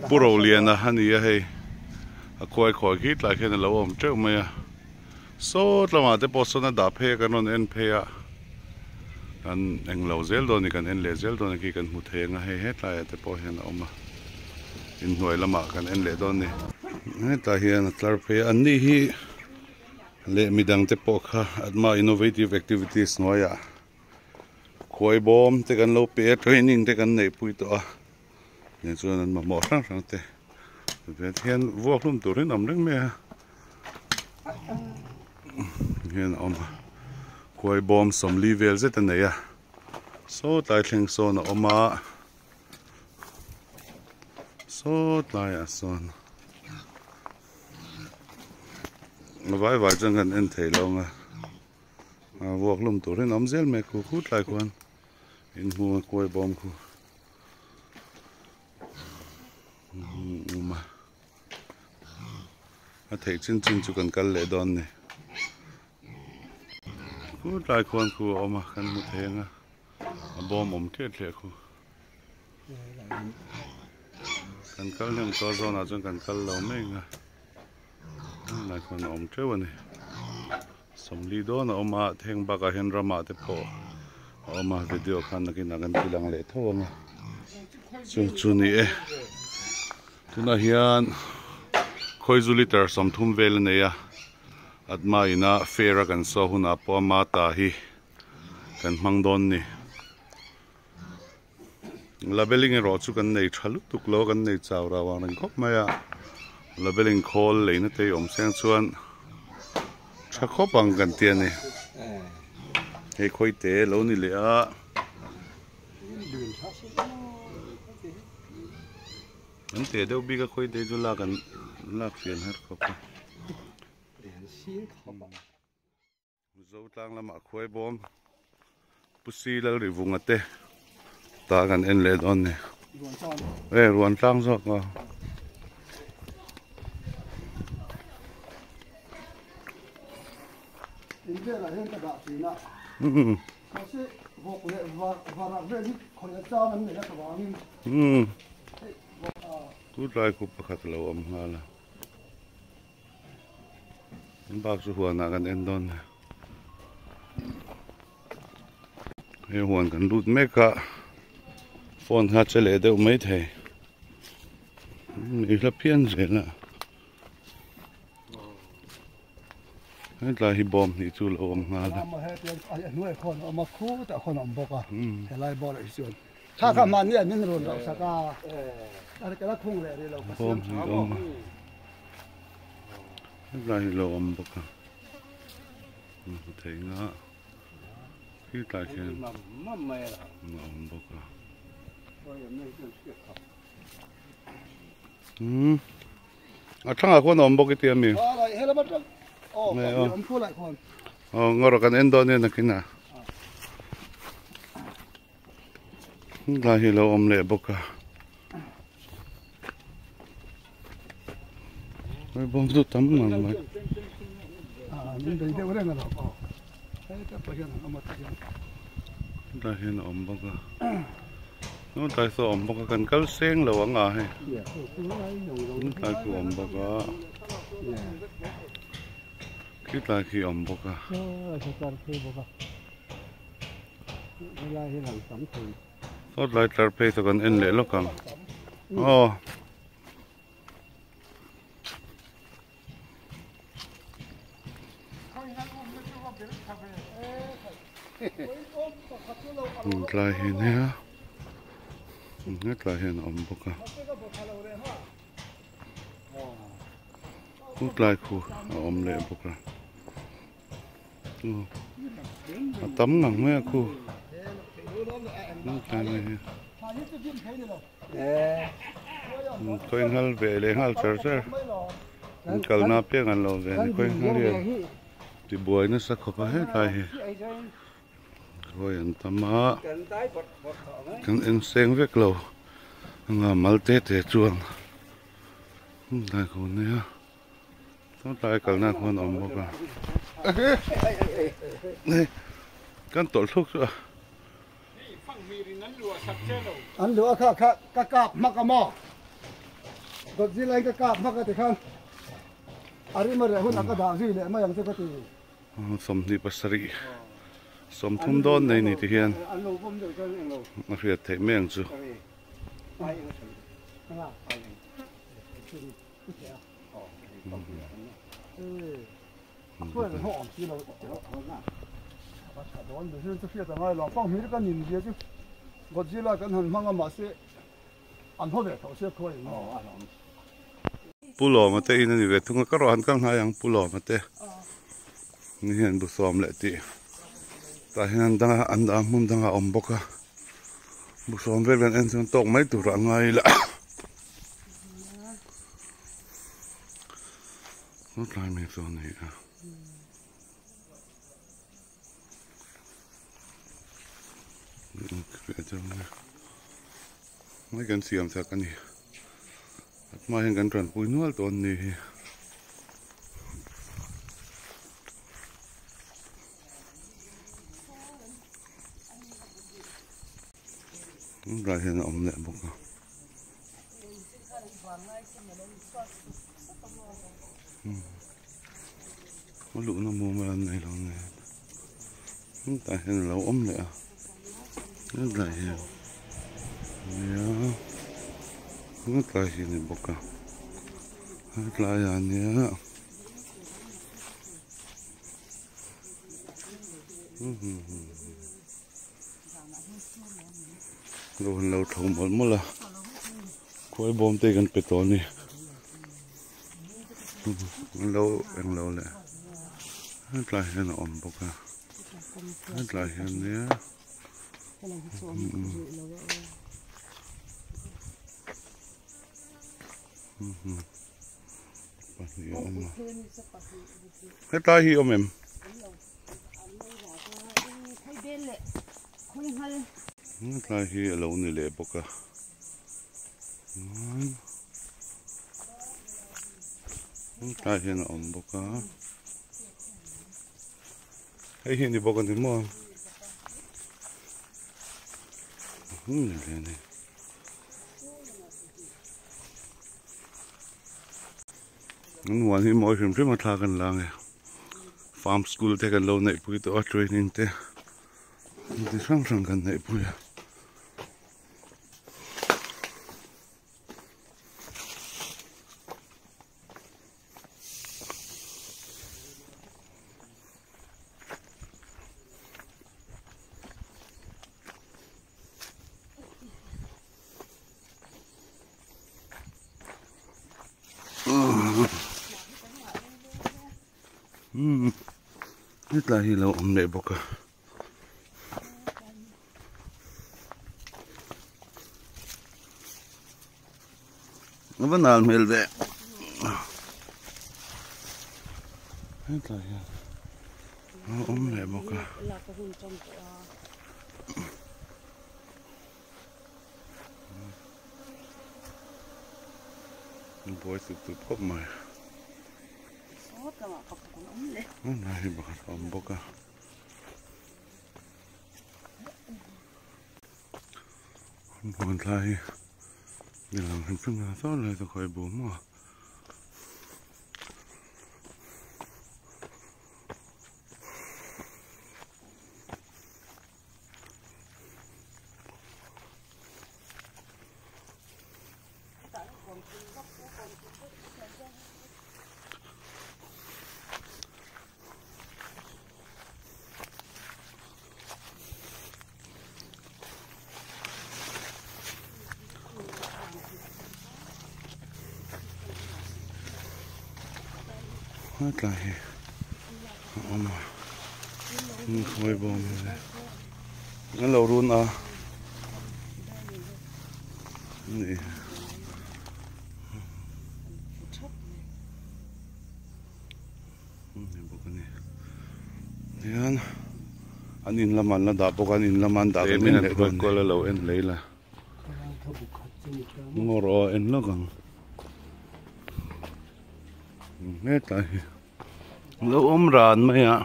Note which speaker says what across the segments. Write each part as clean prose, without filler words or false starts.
Speaker 1: puro lian na hani ya hei a khoi khit lai khen lo om treu mai a so tlama te poso na da phe kan on en phe a kan eng lo zel do ni kan en le zel do ni ki kan mu the nga he het lai te po hian oma in hnuai lama kan en le do ni ta hian tlar phe an ni hi le midang te po kha atma innovative activities noya khoi bom te kan lo pe training te kan nei pui to a ni chuan an ma mo sang te ve hian vuak lum turin am reng me hian om khoi bom som li vel zet an nei a so tai thleng so na oma so tai a son vai chẳng cần en thầy lâu nga vuộc lum turin om zel me ku khut lai kwan in hu koi bom ku ma a thei chin chu kan kal le don ne khut lai kwan ku oma kan mu the nga bom om the the ku kan kal nem to zona chẳng kan kal lo me nga lại còn ổn treo này, sầm li đó nó oma thèn bạc hiện ra mà thế po, oma video khăn cái nào cái lang lệ thôi mà, chú này, chú na hiền, khoi du liter sầm thum vel này à, atma ina fair kan so hun apo ma ta hi, kan mang don ni, labeling ro chu kan nei thalu tuk lo kan nei chaw ra wang nang kop maya. Labeling call lấy nó tay ôm sang xuân chắc khó bằng gần tiền này hay khôi tế lâu này lẽ vấn đề đâu bị cái khôi tế cho là gần là phiền hết không dấu tăng là mà khôi bom pussy là để vùng tê ta gần en lệ đòn này ruộng tăng rồi Cút lại cúp khát lâu âm hoa là bác số huan là gần end don hay huan gần lút mấy cả phone hát chơi lệ đều mấy thầy mình là phiền gì là là hi bom ni chu lo om nga la
Speaker 2: ma he tian nuai khon ma khu ta khon om boka he lai bol ai chuan tha ka man ni min ron lo saka ar ka la khung le ri lo ka
Speaker 1: bom ni om la hi lo om boka thei nga hi ta chen ma mai la om boka a thanga khon om bok ti ami
Speaker 2: he la ba ông phu lại còn
Speaker 1: ngồi gần end đó nên là cái nào là hi lo om lệ bốc à mấy bom rút tắm mà mấy
Speaker 2: mình thấy thế vậy là
Speaker 1: là hi lo om bốc à nó tại sao om bốc cần cál sen là vắng à hay tại sao om bốc à cái tai khi om bốc à tốt lại trở về thì còn en lệ lúc càng lại hiện nha nhất là hiện om bốc à hút lại khu om lệ bốc à tấm nặng mấy khu coi hal về lấy hal chờ chờ cần nạp tiền ăn lâu về coi hal liền thì buổi nó sẽ có hết lại rồi anh ta mà cần em xem việc lâu ngà mal tết để chuông đây con này nó tại cần nào con ôm bốc à này con tổ thuốc rồi
Speaker 2: anh lúa khá cặp mắc mò ก็จีไรก็กล้ามากแต่ข้างอะไรมาเรื่องหุ่นก็ด่างสิเลยไม่ยังจะก็ตี
Speaker 1: สมดีปัสรีสมทุ่มโดนในนี่ที่เฮียน
Speaker 2: อันนู้นผมจะก็ยังนู้น
Speaker 1: มาเรียดเทเมียงจู
Speaker 2: ไปเองข้างล่างไปเองช่วยหอมที่เราโดนเดี๋ยวจะเพี้ยแต่ไม่หรอกฟังมีก็นินเดียวจุก็จีไรกันหันมังมาเสียอันพ่อเด็กเขาเสียคอย
Speaker 1: ปูหล่อมาเตะนี่เวทุกก็ร้อนกันหายังปูหล่อมาเตะนี่เห็นบุษอมเลยตีแต่เห็นดังอันดามุนดังอมบกะบุษอมเวรเอ็นจนตกไม่ตุระไงละรถไฟไม่โซนนี่อ่ะไม่กันเสียมสักกันนี่มาเห็นกันตอนปุยนวลตัวนี้รายเห็นอมเนี่ยบอกว่าลูกน้ำมูมาในเราเนี่ยแต่เห็นเราอมเลยอ่ะนั่นรายเห็นเนี่ยนั่นรายเห็นบอกอ่ะนั่นรายอันเนี้ยเราทำหมดละคอยบอมเตะกันไปตอนนี้เราเองเราแหละนั่นลายเห็นอมปกะนั่นลายเห็นเนี้ยปัสยอมให้ตายหิวมั้ยนั่นลายหิวเรานี่แหละปกะตายเห็นอมบกะให้เห็นดีบอกกันถึงมั้งนี่เลยนี่งั้นวันนี้มอชิมที่มาทากันล่างเลยฟาร์มสกูลเทกันเราในปุยตัวเทรนนิ่งเตะที่สร้างกันในปุยนี่ตาที่เราอมเด็กบอกอะแล้วมันนานไม่เลยนี่ตาที่เราอมเด็กบอกอะบอยสุดๆพบมานั่นไงบอกอมบอกอะคนไทยเดี๋ยวเราเห็นเพิ่งมาซ้อนเลยจะคอยบูมอ่ะอะไรเอามาคอยบอมเลยงั้นเรารุนอ่ะนี่บอกกันนี่เนี่ยอันนี้ละมันละดาบกันอินละมันดาบกันนี่เลยก็แล้วเราเอ็นเลยละงอรอเอ็นแล้วกันแม่ตายแล้วอมรานไหมอ่ะ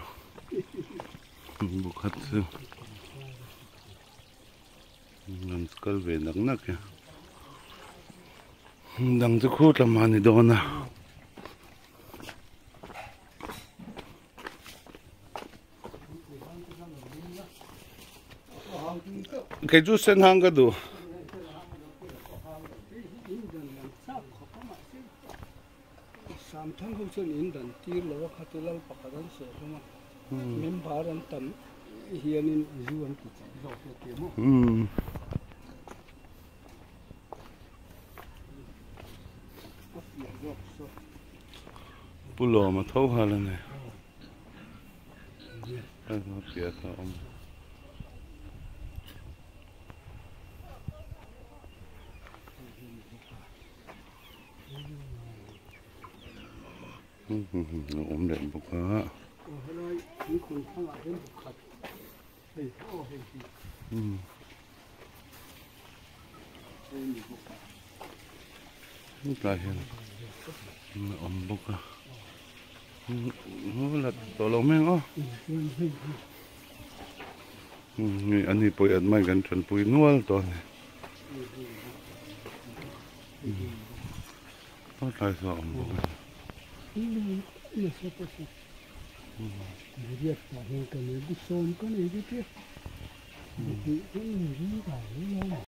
Speaker 1: บุคคลซึ่งนั่นสกัลเวนักนักเนี่ย đằng chú khút làm ăn thì đó nè cái chú sen hang cái đồ
Speaker 2: Sam thang không xuân in đàn tir lâu khát lâu bạc đàn sờ không mà mình bảo đàn tầm hiền in du anh kỹ rồi cái kiếm
Speaker 1: pulo mà thâu hà lên này cái nó tiệt là ông ổn định một cái lại hiện ổn bốc à nó là tổ lông men ó người anh đi bơi ăn mai gần chuẩn bơi nuôi tổ này nó lại sao ổn bốc
Speaker 2: Việc phải hiện cái này cái xôn cái này cái kia thì cái người gì cả đấy nhau